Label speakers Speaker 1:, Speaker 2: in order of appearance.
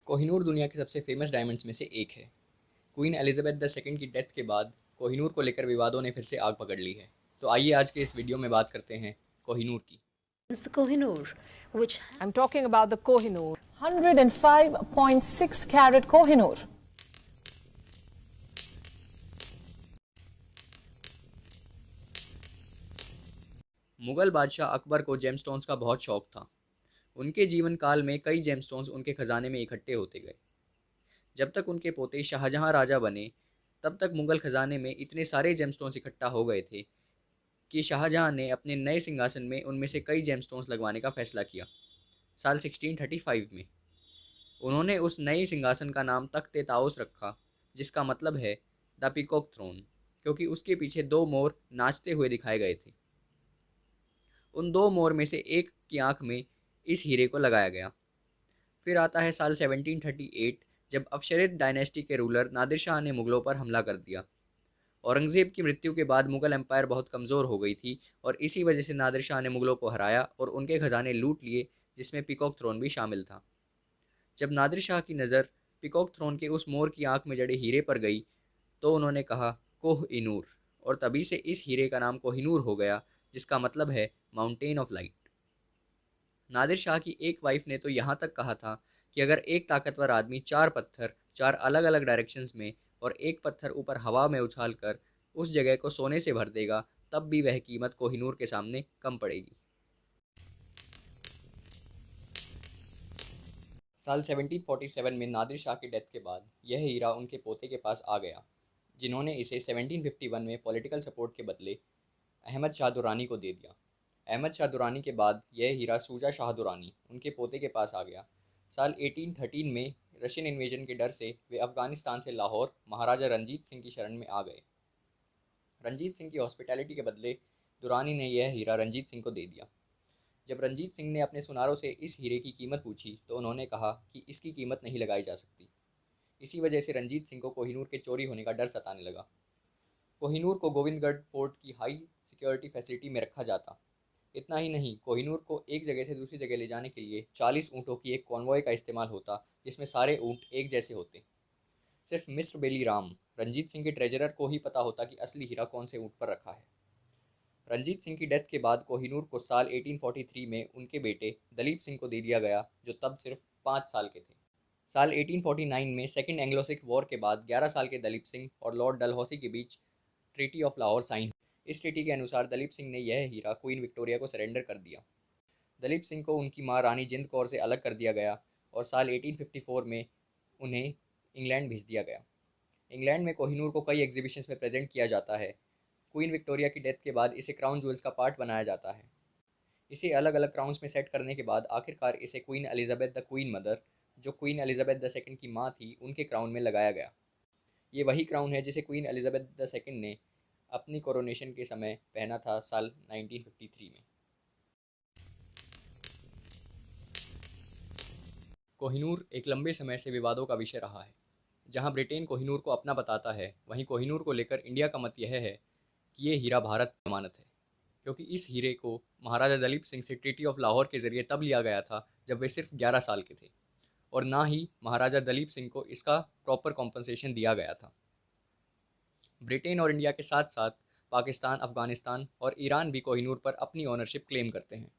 Speaker 1: कोहिनूर दुनिया के सबसे फेमस डायमंड्स में से एक है। क्वीन एलिजाबेथ द सेकंड की डेथ के बाद कोहिनूर को लेकर विवादों ने फिर से आग पकड़ ली है। तो आइए आज के इस वीडियो में बात करते हैं कोहिनूर की।
Speaker 2: Is the Kohinoor, which
Speaker 3: I'm talking about the Kohinoor, 105.6 carat Kohinoor.
Speaker 1: Mughal बादशाह अकबर को जेमस्टोन्स का बहुत शौक था। उनके जीवन काल में कई जेमस्टोन्स उनके खजाने में इकट्ठे होते गए। जब तक उनके पोते शाहजहां राजा बने तब तक मुगल खजाने में इतने सारे जेमस्टोन्स इकट्ठा हो गए थे कि शाहजहां ने अपने नए सिंहासन में उनमें से कई जेमस्टोन्स लगवाने का फैसला किया। साल 1635 में उन्होंने उस नए सिंहासन का नाम तख्त ए ताउस रखा, जिसका मतलब है द पीकॉक थ्रोन, क्योंकि उसके पीछे दो मोर नाचते हुए दिखाए गए थे। उन दो मोर में से एक की आंख में इस हीरे को लगाया गया। फिर आता है साल 1738, जब अफशरीद डायनेस्टी के रूलर नादिर शाह ने मुगलों पर हमला कर दिया। औरंगजेब की मृत्यु के बाद मुगल एम्पायर बहुत कमज़ोर हो गई थी और इसी वजह से नादिर शाह ने मुगलों को हराया और उनके खजाने लूट लिए, जिसमें पीकॉक थ्रोन भी शामिल था। जब नादिर शाह की नज़र पीकॉक थ्रोन के उस मोर की आंख में जड़े हीरे पर गई तो उन्होंने कहा कोह इनूर, और तभी से इस हीरे का नाम कोहिनूर हो गया, जिसका मतलब है mountain of light. Nadir Shah की एक वाइफ ने तो यहाँ तक कहा था कि अगर एक ताकतवर आदमी चार पत्थर चार अलग अलग डायरेक्शंस में और एक पत्थर ऊपर हवा में उछाल कर उस जगह को सोने से भर देगा, तब भी वह कीमत कोहिनूर के सामने कम पड़ेगी। साल 1747 में नादिर शाह की डेथ के बाद यह हीरा उनके पोते के पास आ गया, जिन्होंने इसे 1751 में पॉलिटिकल सपोर्ट के बदले अहमद शाह दुरानी को दे दिया। अहमद शाह दुरानी के बाद यह हीरा सूजा शाह दुरानी उनके पोते के पास आ गया। साल 1813 में रशियन इन्वेजन के डर से वे अफगानिस्तान से लाहौर महाराजा रंजीत सिंह की शरण में आ गए। रंजीत सिंह की हॉस्पिटैलिटी के बदले दुरानी ने यह हीरा रंजीत सिंह को दे दिया। जब रंजीत सिंह ने अपने सुनारों से इस हीरे की कीमत पूछी तो उन्होंने कहा कि इसकी कीमत नहीं लगाई जा सकती। इसी वजह से रंजीत सिंह को कोहिनूर के चोरी होने का डर सताने लगा। कोहिनूर को गोविंदगढ़ फोर्ट की हाई सिक्योरिटी फैसिलिटी में रखा जाता। इतना ही नहीं, कोहिनूर को एक जगह से दूसरी जगह ले जाने के लिए 40 ऊँटों की एक कॉन्वॉय का इस्तेमाल होता, जिसमें सारे ऊँट एक जैसे होते। सिर्फ मिस्र बेली राम, रंजीत सिंह के ट्रेजरर, को ही पता होता कि असली हीरा कौन से ऊँट पर रखा है। रंजीत सिंह की डेथ के बाद कोहिनूर को साल 1843 में उनके बेटे दलीप सिंह को दे दिया गया, जो तब सिर्फ 5 साल के थे। साल 1849 में सेकेंड एंग्लो सिख वॉर के बाद 11 साल के दलीप सिंह और लॉर्ड डलहौसी के बीच ट्रीटी ऑफ लाहौर साइन। इस ट्रीटी के अनुसार दलीप सिंह ने यह हीरा क्वीन विक्टोरिया को सरेंडर कर दिया। दलीप सिंह को उनकी मां रानी जिंद कौर से अलग कर दिया गया और साल 1854 में उन्हें इंग्लैंड भेज दिया गया। इंग्लैंड में कोहिनूर को कई एग्जीबिशंस में प्रेजेंट किया जाता है। क्वीन विक्टोरिया की डेथ के बाद इसे क्राउन ज्वेल्स का पार्ट बनाया जाता है। इसे अलग अलग क्राउन्स में सेट करने के बाद आखिरकार इसे queen Elizabeth the queen mother, जो क्वीन एलिजाबेथ द सेकंड की मां थी, उनके क्राउन में लगाया गया। ये वही क्राउन है जिसे क्वीन एलिजाबेथ द सेकंड ने अपनी कोरोनेशन के समय पहना था साल 1953 में। कोहिनूर एक लंबे समय से विवादों का विषय रहा है। जहां ब्रिटेन कोहिनूर को अपना बताता है, वहीं कोहिनूर को लेकर इंडिया का मत यह है कि ये हीरा भारत की अमानत है, क्योंकि इस हीरे को महाराजा दलीप सिंह से ट्रीटी ऑफ लाहौर के जरिए तब लिया गया था जब वे सिर्फ 11 साल के थे, और ना ही महाराजा दलीप सिंह को इसका प्रॉपर कॉम्पनसेशन दिया गया था। ब्रिटेन और इंडिया के साथ साथ पाकिस्तान, अफगानिस्तान और ईरान भी कोहिनूर पर अपनी ओनरशिप क्लेम करते हैं।